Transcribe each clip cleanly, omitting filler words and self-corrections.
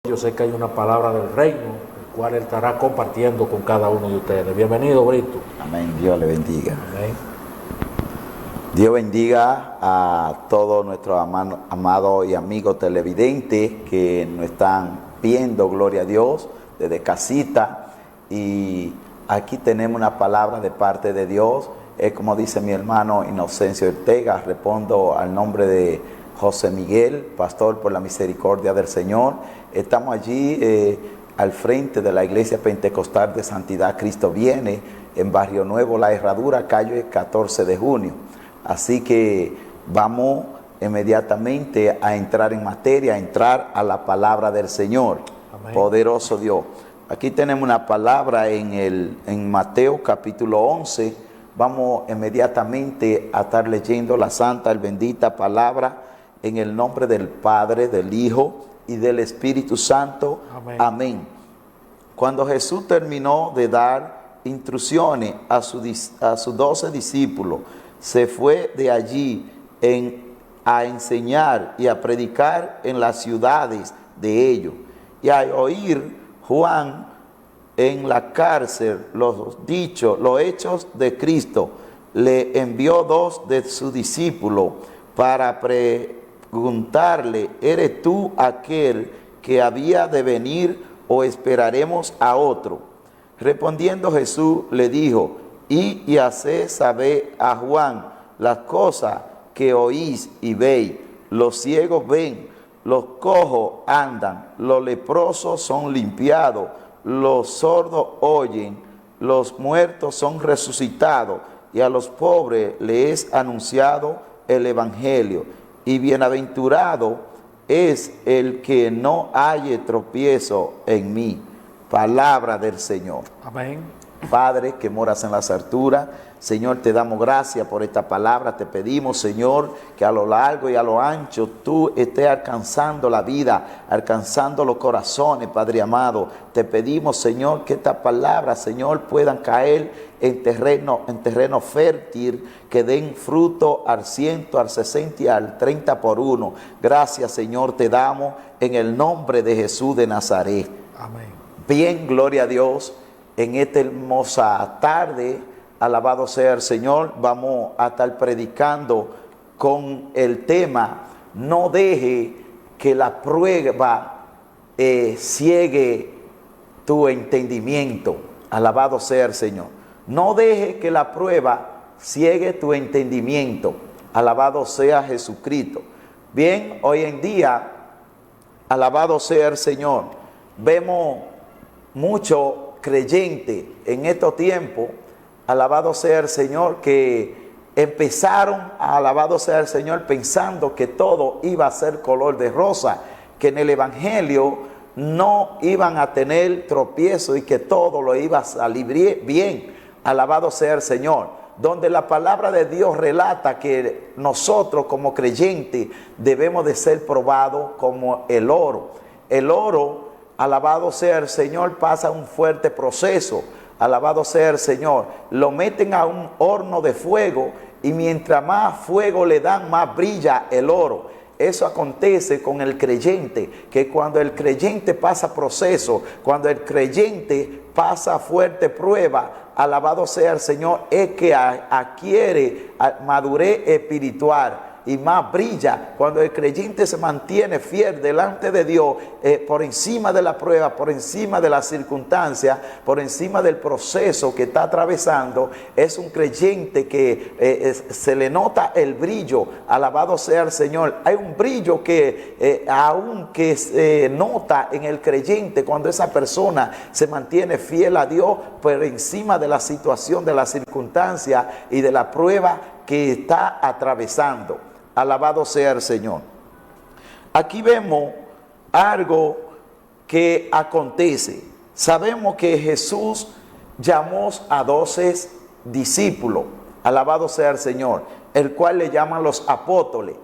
Yo sé que hay una palabra del reino, el cual él estará compartiendo con cada uno de ustedes. Bienvenido, Brito. Amén. Dios le bendiga. Amén. Dios bendiga a todos nuestros amados y amigos televidentes que nos están viendo, gloria a Dios, desde casita. Y aquí tenemos una palabra de parte de Dios. Es como dice mi hermano Inocencio Ortega, respondo al nombre de José Miguel, pastor por la misericordia del Señor. Estamos allí al frente de la Iglesia Pentecostal de Santidad Cristo Viene, en Barrio Nuevo, La Herradura, calle 14 de junio. Así que vamos inmediatamente a entrar en materia, a entrar a la palabra del Señor. Amén. Poderoso Dios. Aquí tenemos una palabra en Mateo capítulo 11. Vamos inmediatamente a estar leyendo la santa y bendita palabra en el nombre del Padre, del Hijo y del Espíritu Santo. Amén. Amén. Cuando Jesús terminó de dar instrucciones a sus 12 discípulos, se fue de allí a enseñar y a predicar en las ciudades de ellos. Y al oír Juan en la cárcel los hechos de Cristo, le envió 2 de sus discípulos para preguntarle: ¿eres tú aquel que había de venir o esperaremos a otro? Respondiendo Jesús le dijo: y haced saber a Juan las cosas que oís y veis. Los ciegos ven, los cojos andan, los leprosos son limpiados, los sordos oyen, los muertos son resucitados, y a los pobres les es anunciado el evangelio. Y bienaventurado es el que no halle tropiezo en mí. Palabra del Señor. Amén. Padre que moras en las alturas, Señor, te damos gracias por esta palabra. Te pedimos, Señor, que a lo largo y a lo ancho tú estés alcanzando la vida, alcanzando los corazones, Padre amado. Te pedimos, Señor, que esta palabra, Señor, puedan caer en terreno fértil, que den fruto al 100, al 60 y al 30 por uno. Gracias, Señor, te damos en el nombre de Jesús de Nazaret. Amén. Bien, gloria a Dios. En esta hermosa tarde, alabado sea el Señor, vamos a estar predicando con el tema: no deje que la prueba ciegue tu entendimiento. Alabado sea el Señor. No deje que la prueba ciegue tu entendimiento. Alabado sea Jesucristo. Bien, hoy en día, alabado sea el Señor, vemos mucho creyente en estos tiempos, alabado sea el Señor, que empezaron a alabado sea el Señor pensando que todo iba a ser color de rosa, que en el evangelio no iban a tener tropiezo y que todo lo iba a salir bien. Alabado sea el Señor, donde la palabra de Dios relata que nosotros como creyentes debemos de ser probados como el oro. El oro, alabado sea el Señor, pasa un fuerte proceso. Alabado sea el Señor. Lo meten a un horno de fuego y mientras más fuego le dan, más brilla el oro. Eso acontece con el creyente, que cuando el creyente pasa proceso, cuando el creyente pasa fuerte prueba, alabado sea el Señor, es que adquiere madurez espiritual y más brilla. Cuando el creyente se mantiene fiel delante de Dios, por encima de la prueba, por encima de las circunstancias, por encima del proceso que está atravesando, es un creyente que se le nota el brillo. Alabado sea el Señor. Hay un brillo que aunque se nota en el creyente cuando esa persona se mantiene fiel a Dios por encima de la situación, de la circunstancia y de la prueba que está atravesando. Alabado sea el Señor. Aquí vemos algo que acontece. Sabemos que Jesús llamó a 12 discípulos. Alabado sea el Señor. El cual le llaman los apóstoles.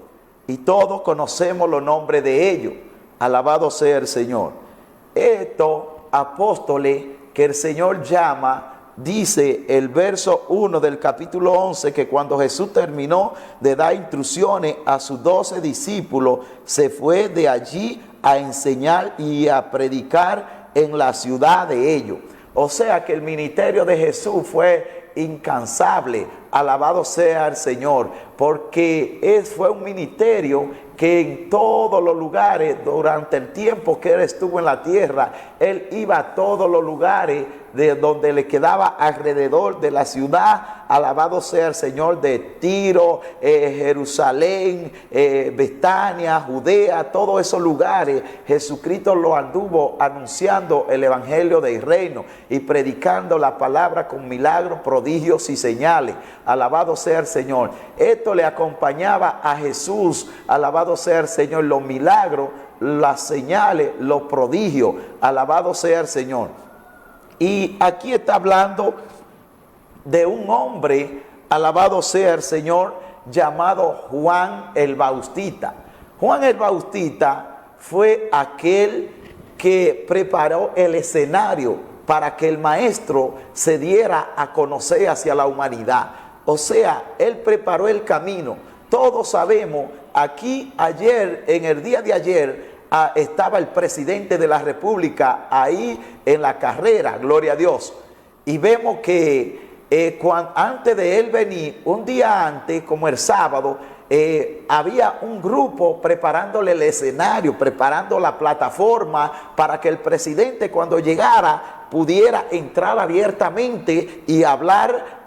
Y todos conocemos los nombres de ellos. Alabado sea el Señor. Estos apóstoles que el Señor llama, dice el verso 1 del capítulo 11 que cuando Jesús terminó de dar instrucciones a sus 12 discípulos, se fue de allí a enseñar y a predicar en la ciudad de ellos. O sea que el ministerio de Jesús fue incansable, alabado sea el Señor, porque fue un ministerio que en todos los lugares, durante el tiempo que él estuvo en la tierra, él iba a todos los lugares de donde le quedaba alrededor de la ciudad, alabado sea el Señor, de Tiro, Jerusalén, Betania, Judea, todos esos lugares. Jesucristo lo anduvo anunciando el evangelio del reino y predicando la palabra con milagros, prodigios y señales. Alabado sea el Señor. Esto le acompañaba a Jesús, alabado sea el Señor, los milagros, las señales, los prodigios. Alabado sea el Señor. Y aquí está hablando de un hombre, alabado sea el Señor, llamado Juan el Bautista. Juan el Bautista fue aquel que preparó el escenario para que el maestro se diera a conocer hacia la humanidad. O sea, él preparó el camino. Todos sabemos, aquí ayer, en el día de ayer, estaba el presidente de la República ahí en la carrera, gloria a Dios. Y vemos que antes de él venir, un día antes, como el sábado, había un grupo preparándole el escenario, preparando la plataforma para que el presidente cuando llegara pudiera entrar abiertamente y hablar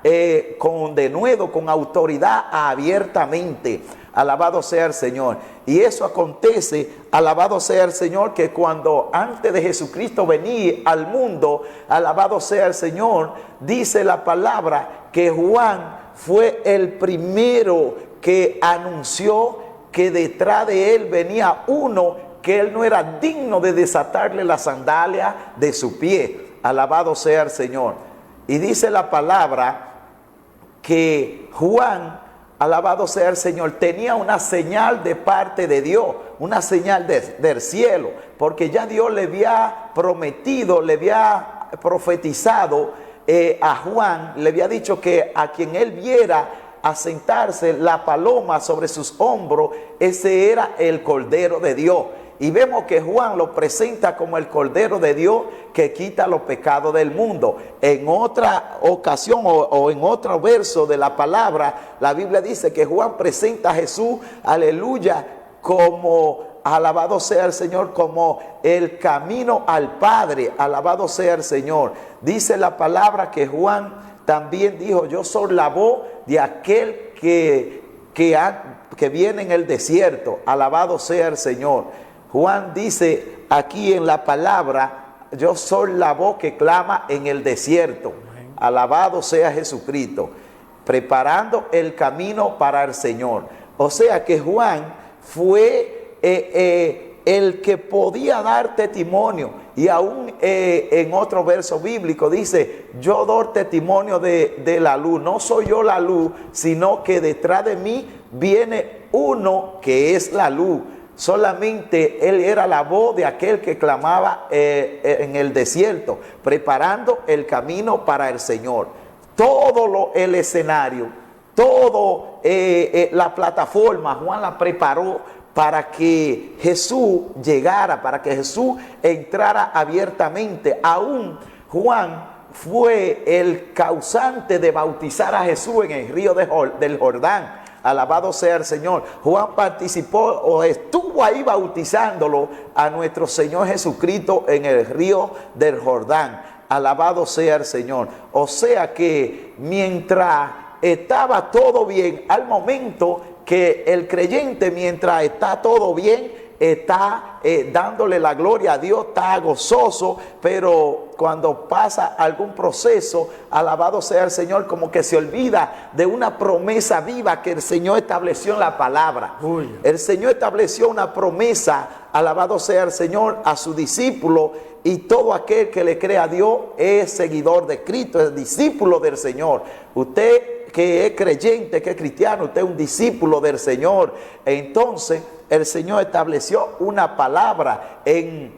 con denuedo, con autoridad abiertamente. Alabado sea el Señor. Y eso acontece, alabado sea el Señor, que cuando antes de Jesucristo venir al mundo, alabado sea el Señor, dice la palabra que Juan fue el primero que anunció que detrás de él venía uno que él no era digno de desatarle la sandalia de su pie. Alabado sea el Señor. Y dice la palabra que Juan, alabado sea el Señor, tenía una señal de parte de Dios, una señal del cielo, porque ya Dios le había prometido, le había profetizado a Juan, le había dicho que a quien él viera asentarse la paloma sobre sus hombros, ese era el Cordero de Dios. Y vemos que Juan lo presenta como el Cordero de Dios que quita los pecados del mundo. En otra ocasión o en otro verso de la palabra, la Biblia dice que Juan presenta a Jesús, aleluya, como, alabado sea el Señor, como el camino al Padre. Alabado sea el Señor. Dice la palabra que Juan también dijo: yo soy la voz de aquel que viene en el desierto. Alabado sea el Señor. Juan dice aquí en la palabra: yo soy la voz que clama en el desierto. Alabado sea Jesucristo, preparando el camino para el Señor. O sea que Juan fue el que podía dar testimonio. Y aún en otro verso bíblico dice: yo doy testimonio de la luz. No soy yo la luz, sino que detrás de mí viene uno que es la luz. Solamente él era la voz de aquel que clamaba en el desierto, preparando el camino para el Señor. Todo el escenario, todo la plataforma, Juan la preparó para que Jesús llegara, para que Jesús entrara abiertamente. Aún Juan fue el causante de bautizar a Jesús en el río del Jordán. Alabado sea el Señor. Juan participó o estuvo ahí bautizándolo a nuestro Señor Jesucristo en el río del Jordán. Alabado sea el Señor. O sea que mientras estaba todo bien, al momento que el creyente, mientras está todo bien, está dándole la gloria a Dios, está gozoso, pero cuando pasa algún proceso, alabado sea el Señor, como que se olvida de una promesa viva que el Señor estableció en la palabra. El Señor estableció una promesa, alabado sea el Señor, a su discípulo, y todo aquel que le cree a Dios es seguidor de Cristo, es discípulo del Señor. Usted que es creyente, que es cristiano, usted es un discípulo del Señor. Entonces el Señor estableció una palabra en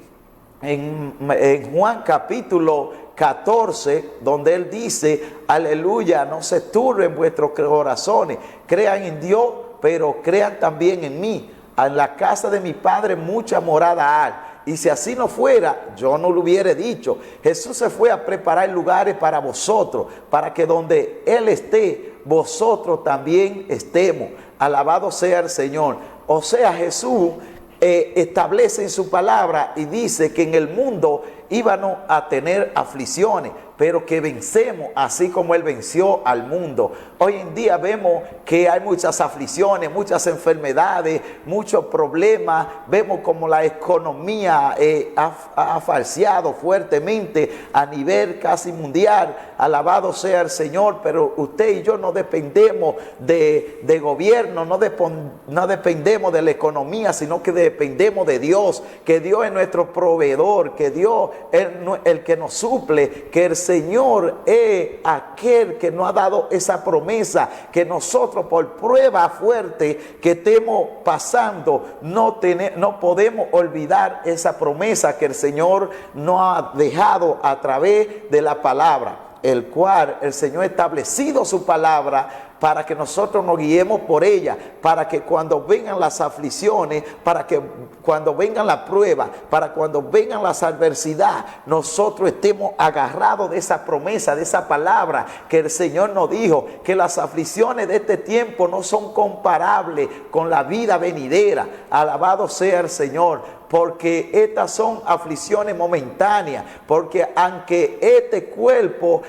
Juan capítulo 14, donde Él dice: aleluya, no se turben vuestros corazones, crean en Dios, pero crean también en mí. en la casa de mi Padre mucha morada hay. Y si así no fuera, yo no lo hubiera dicho. Jesús se fue a preparar lugares para vosotros, para que donde Él esté, vosotros también estemos. Alabado sea el Señor. O sea, Jesús establece en su palabra y dice que en el mundo íbamos a tener aflicciones, pero que vencemos así como Él venció al mundo. Hoy en día vemos que hay muchas aflicciones, muchas enfermedades, muchos problemas. Vemos como la economía ha falseado fuertemente a nivel casi mundial. Alabado sea el Señor, pero usted y yo no dependemos de gobierno, no dependemos de la economía, sino que dependemos de Dios, que Dios es nuestro proveedor, que Dios es el que nos suple, que el Señor es aquel que nos ha dado esa promesa, que nosotros por prueba fuerte que estemos pasando, no podemos olvidar esa promesa que el Señor nos ha dejado a través de la palabra, el cual el Señor ha establecido su palabra para que nosotros nos guiemos por ella, para que cuando vengan las aflicciones, para que cuando vengan las pruebas, para cuando vengan las adversidades, nosotros estemos agarrados de esa promesa, de esa palabra que el Señor nos dijo, que las aflicciones de este tiempo no son comparables con la vida venidera. Alabado sea el Señor, porque estas son aflicciones momentáneas, porque aunque este cuerpo,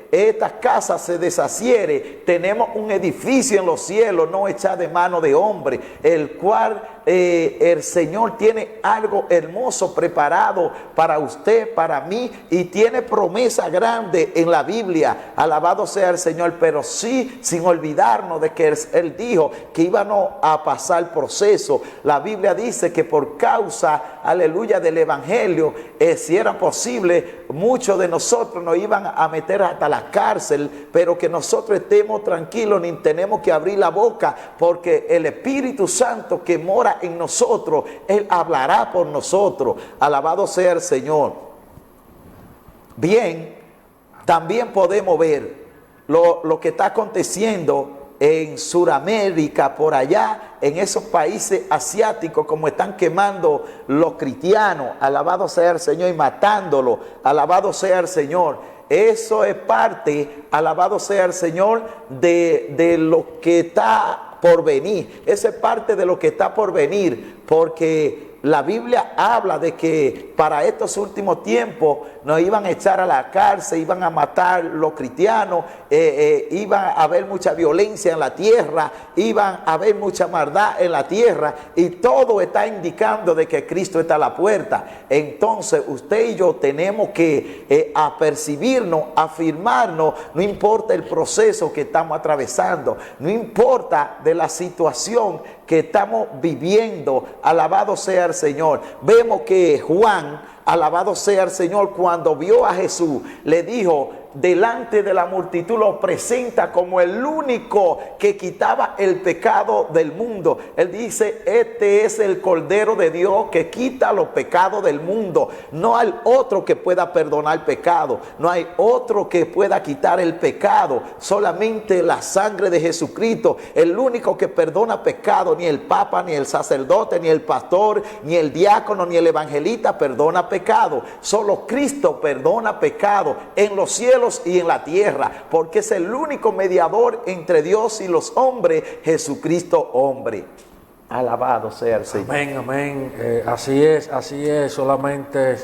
esta casa se deshaciere, tenemos un edificio en los cielos no echado de mano de hombre, el cual el Señor tiene algo hermoso preparado para usted, para mí, y tiene promesa grande en la Biblia. Alabado sea el Señor, pero sí sin olvidarnos de que Él dijo que íbamos a pasar proceso. La Biblia dice que por causa, aleluya, del Evangelio, si era posible, muchos de nosotros nos iban a meter hasta la cárcel, pero que nosotros estemos tranquilos, ni tenemos que abrir la boca, porque el Espíritu Santo que mora en nosotros, Él hablará por nosotros. Alabado sea el Señor. Bien, también podemos ver lo que está aconteciendo en Sudamérica, por allá, en esos países asiáticos, como están quemando los cristianos. Alabado sea el Señor, y matándolos. Alabado sea el Señor. Eso es parte, alabado sea el Señor, de lo que está por venir. Eso es parte de lo que está por venir, porque la Biblia habla de que para estos últimos tiempos nos iban a echar a la cárcel, iban a matar los cristianos, iban a haber mucha violencia en la tierra, iban a haber mucha maldad en la tierra, y todo está indicando de que Cristo está a la puerta. Entonces usted y yo tenemos que apercibirnos, afirmarnos, no importa el proceso que estamos atravesando, no importa de la situación que estamos viviendo. Alabado sea el Señor. Vemos que Juan, alabado sea el Señor, cuando vio a Jesús, le dijo, delante de la multitud lo presenta como el único que quitaba el pecado del mundo. Él dice, este es el Cordero de Dios que quita los pecados del mundo. No hay otro que pueda perdonar pecado, no hay otro que pueda quitar el pecado, solamente la sangre de Jesucristo, el único que perdona pecado. Ni el papa, ni el sacerdote, ni el pastor, ni el diácono, ni el evangelista perdona pecado. Solo Cristo perdona pecado en los cielos y en la tierra, porque es el único mediador entre Dios y los hombres, Jesucristo hombre. Alabado sea el Señor. Amén, amén. Así es. Solamente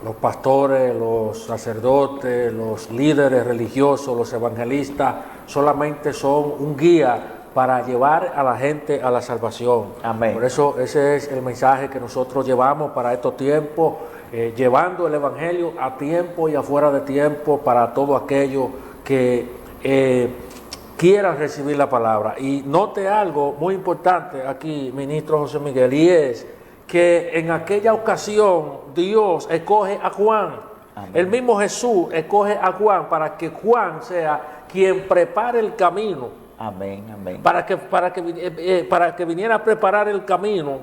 los pastores, los sacerdotes, los líderes religiosos, los evangelistas, solamente son un guía para llevar a la gente a la salvación. Amén. Por eso ese es el mensaje que nosotros llevamos para estos tiempos, llevando el Evangelio a tiempo y afuera de tiempo para todo aquello que quieran recibir la palabra. Y note algo muy importante aquí, ministro José Miguel, y es que en aquella ocasión Dios escoge a Juan. Amén. El mismo Jesús escoge a Juan para que Juan sea quien prepare el camino. Amén, amén. Para que viniera a preparar el camino.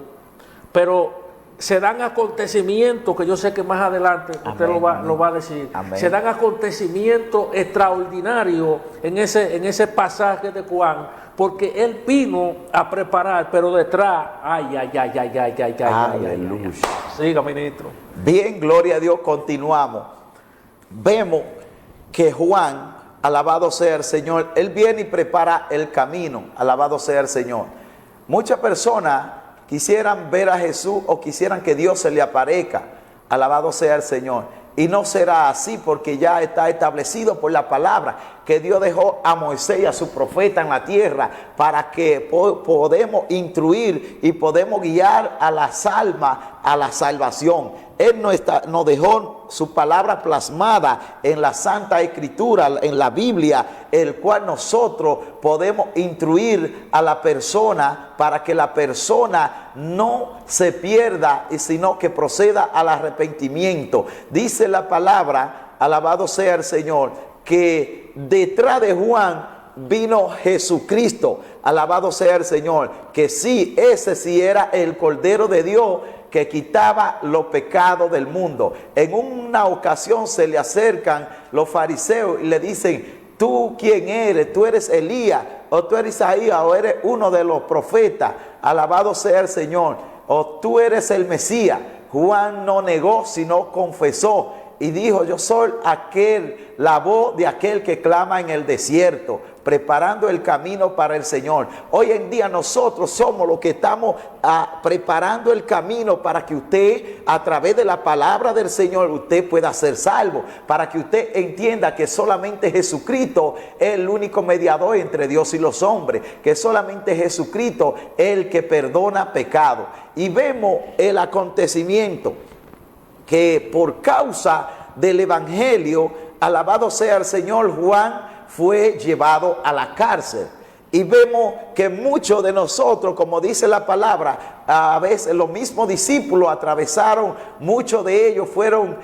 Pero se dan acontecimientos, que yo sé que más adelante usted lo va a decir, amén, se dan acontecimientos extraordinarios en ese pasaje de Juan, porque él vino a preparar, pero detrás, ay, aleluya. Siga, ministro. Bien, gloria a Dios, continuamos. Vemos que Juan, alabado sea el Señor, él viene y prepara el camino, alabado sea el Señor. Muchas personas quisieran ver a Jesús o quisieran que Dios se le aparezca, alabado sea el Señor. Y no será así, porque ya está establecido por la palabra que Dios dejó a Moisés y a su profeta en la tierra para que podemos instruir y podemos guiar a las almas a la salvación. Él nos dejó su palabra plasmada en la Santa Escritura, en la Biblia, el cual nosotros podemos instruir a la persona para que la persona no se pierda, sino que proceda al arrepentimiento. Dice la palabra, alabado sea el Señor, que detrás de Juan vino Jesucristo, alabado sea el Señor, que sí, ese sí era el Cordero de Dios que quitaba los pecados del mundo. En una ocasión se le acercan los fariseos y le dicen: ¿tú quién eres? ¿Tú eres Elías? ¿O tú eres Isaías? ¿O eres uno de los profetas? Alabado sea el Señor. ¿O tú eres el Mesías? Juan no negó, sino confesó y dijo: yo soy la voz de aquel que clama en el desierto, preparando el camino para el Señor. Hoy en día nosotros somos los que estamos preparando el camino para que usted, a través de la palabra del Señor, usted pueda ser salvo, para que usted entienda que solamente Jesucristo es el único mediador entre Dios y los hombres, que solamente Jesucristo es el que perdona pecado. Y vemos el acontecimiento que por causa del evangelio, alabado sea el Señor, Juan fue llevado a la cárcel. Y vemos que muchos de nosotros, como dice la palabra, a veces los mismos discípulos atravesaron, muchos de ellos fueron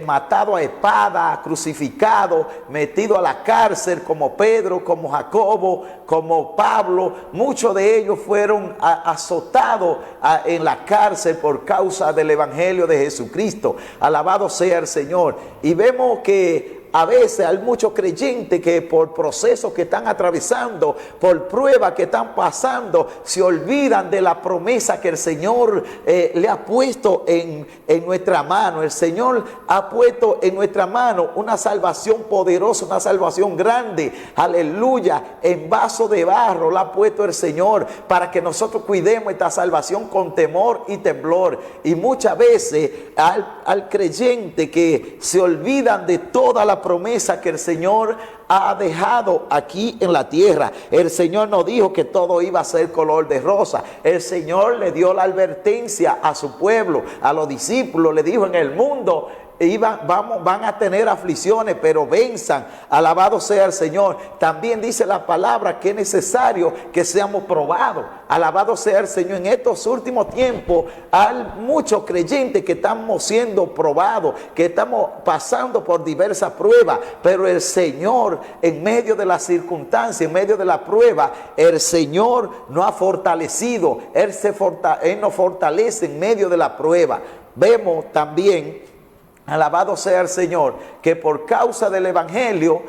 matados a espada, crucificados, metidos a la cárcel, como Pedro, como Jacobo, como Pablo. Muchos de ellos fueron azotados en la cárcel por causa del evangelio de Jesucristo. Alabado sea el Señor. Y vemos que a veces hay muchos creyentes que por procesos que están atravesando, por pruebas que están pasando, se olvidan de la promesa que el Señor le ha puesto en nuestra mano. El Señor ha puesto en nuestra mano una salvación poderosa, una salvación grande. Aleluya. En vaso de barro la ha puesto el Señor para que nosotros cuidemos esta salvación con temor y temblor. Y muchas veces al creyente que se olvidan de toda la promesa que el Señor ha dejado aquí en la tierra. El Señor nos dijo que todo iba a ser color de rosa. El Señor le dio la advertencia a su pueblo, a los discípulos. Le dijo: en el mundo van a tener aflicciones, pero venzan. Alabado sea el Señor. También dice la palabra que es necesario que seamos probados. Alabado sea el Señor. En estos últimos tiempos hay muchos creyentes que estamos siendo probados, que estamos pasando por diversas pruebas, pero el Señor, en medio de las circunstancias, en medio de la prueba, el Señor nos ha fortalecido. Él nos fortalece en medio de la prueba. Vemos también, alabado sea el Señor, que por causa del evangelio,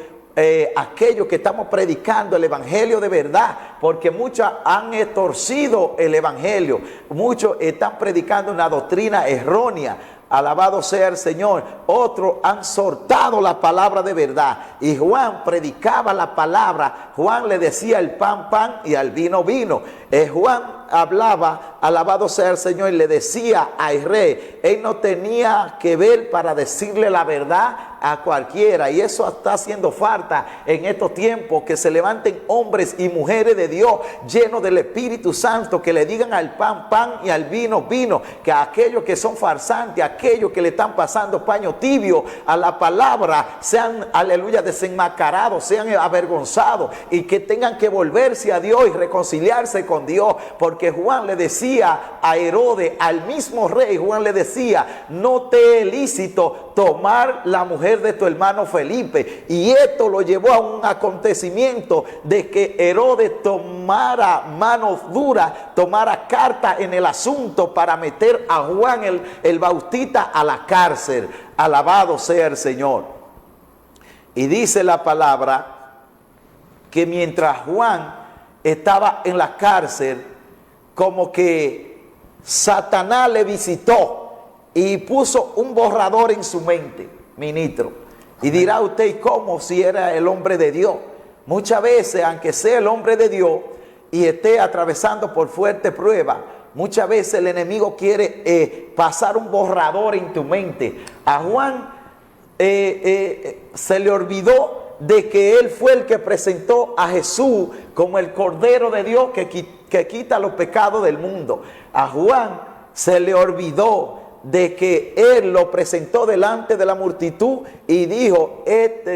aquellos que estamos predicando el evangelio de verdad, porque muchos han torcido el evangelio, muchos están predicando una doctrina errónea. Alabado sea el Señor. Otros han soltado la palabra de verdad. Y Juan predicaba la palabra. Juan le decía: el pan, pan, y al vino, vino. Juan hablaba, alabado sea el Señor, y le decía al rey. Él no tenía que ver para decirle la verdad a cualquiera. Y eso está haciendo falta en estos tiempos, que se levanten hombres y mujeres de Dios llenos del Espíritu Santo, que le digan al pan, pan, y al vino, vino. Que a aquellos que son farsantes, aquellos que le están pasando paño tibio a la palabra, sean, aleluya, desenmascarados, sean avergonzados, y que tengan que volverse a Dios y reconciliarse con Dios, porque porque Juan le decía a Herodes, al mismo rey, Juan le decía, no te es lícito tomar la mujer de tu hermano Felipe. Y esto lo llevó a un acontecimiento de que Herodes tomara mano dura, tomara carta en el asunto para meter a Juan el Bautista a la cárcel. Alabado sea el Señor. Y dice la palabra que mientras Juan estaba en la cárcel, como que Satanás le visitó y puso un borrador en su mente, ministro. Y dirá usted, ¿cómo si era el hombre de Dios? Muchas veces, aunque sea el hombre de Dios y esté atravesando por fuerte prueba, muchas veces el enemigo quiere pasar un borrador en tu mente. A Juan se le olvidó de que él fue el que presentó a Jesús como el Cordero de Dios que quita los pecados del mundo. A Juan se le olvidó de que él lo presentó delante de la multitud y dijo,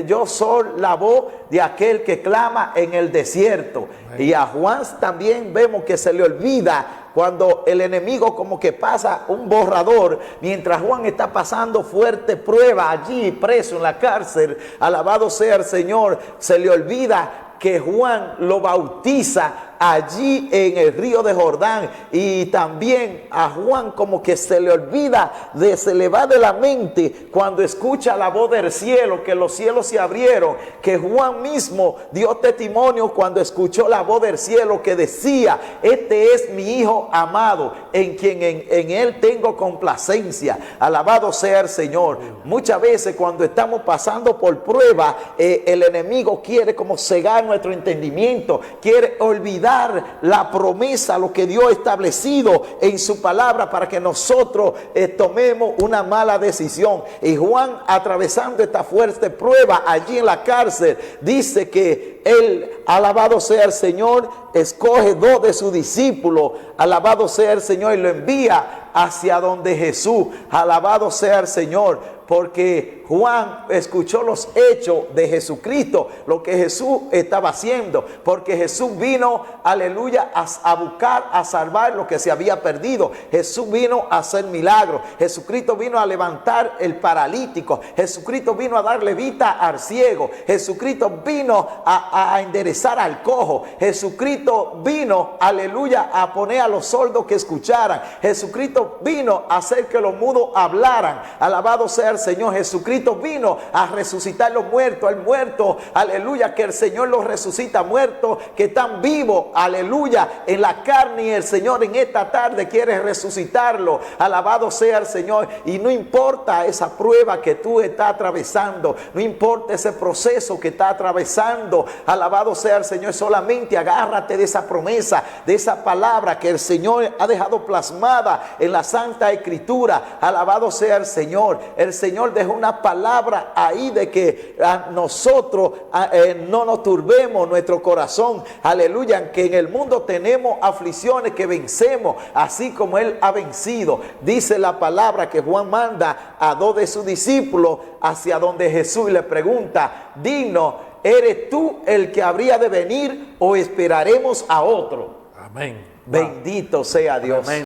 yo soy la voz de aquel que clama en el desierto. Y a Juan también vemos que se le olvida cuando el enemigo como que pasa un borrador, mientras Juan está pasando fuerte prueba allí preso en la cárcel. Alabado sea el Señor. Se le olvida que Juan lo bautiza allí en el río de Jordán, y también a Juan como que se le olvida, se le va de la mente cuando escucha la voz del cielo, que los cielos se abrieron, que Juan mismo dio testimonio cuando escuchó la voz del cielo que decía, este es mi hijo amado, en quien en él tengo complacencia. Alabado sea el Señor. Muchas veces cuando estamos pasando por prueba, el enemigo quiere como cegar nuestro entendimiento, quiere olvidar la promesa, lo que Dios ha establecido en su palabra, para que nosotros tomemos una mala decisión. Y Juan, atravesando esta fuerte prueba allí en la cárcel, dice que él, alabado sea el Señor, escoge 2 de sus discípulos, alabado sea el Señor, y lo envía hacia donde Jesús. Alabado sea el Señor, porque Juan escuchó los hechos de Jesucristo, lo que Jesús estaba haciendo, porque Jesús vino, aleluya, a buscar, a salvar lo que se había perdido. Jesús vino a hacer milagros. Jesucristo vino a levantar el paralítico. Jesucristo vino a darle vista al ciego. Jesucristo vino a enderezar al cojo. Jesucristo vino, aleluya, a poner a los sordos que escucharan. Jesucristo vino a hacer que los mudos hablaran. Alabado sea el Señor. Jesucristo vino a resucitar los muertos, al muerto, aleluya, que el Señor los resucita, muertos que están vivos, aleluya, en la carne, y el Señor en esta tarde quiere resucitarlo. Alabado sea el Señor. Y no importa esa prueba que tú estás atravesando, no importa ese proceso que estás atravesando, alabado sea el Señor, solamente agárrate de esa promesa, de esa palabra que el Señor ha dejado plasmada en la Santa Escritura. Alabado sea el Señor. El Señor dejó una palabra ahí de que a nosotros no nos turbemos nuestro corazón, aleluya, que en el mundo tenemos aflicciones que vencemos, así como Él ha vencido. Dice la palabra que Juan manda a 2 de sus discípulos hacia donde Jesús, y le pregunta, dinos, ¿eres tú el que habría de venir o esperaremos a otro? Amén. Bendito sea Dios. Amén.